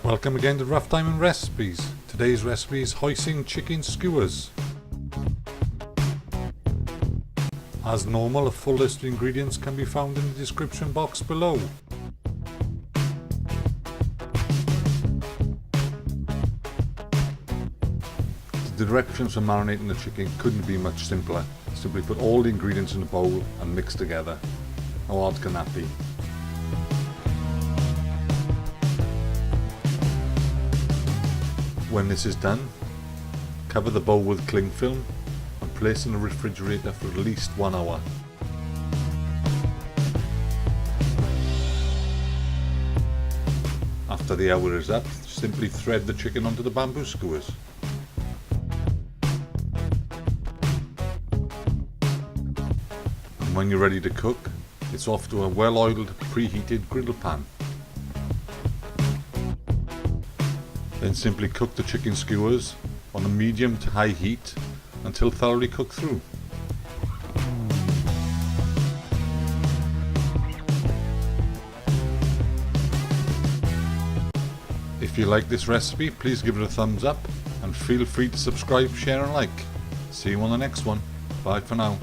Welcome again to Rough Diamond Recipes. Today's recipe is Hoisin chicken skewers. As normal, a full list of ingredients can be found in the description box below. The directions for marinating the chicken couldn't be much simpler. Simply put all the ingredients in a bowl and mix together. How hard can that be? When this is done, cover the bowl with cling film and place in the refrigerator for at least 1 hour. After the hour is up, simply thread the chicken onto the bamboo skewers. And when you're ready to cook, it's off to a well-oiled, preheated griddle pan. Then simply cook the chicken skewers on a medium to high heat until thoroughly cooked through. If you like this recipe, please give it a thumbs up and feel free to subscribe, share and like. See you on the next one. Bye for now.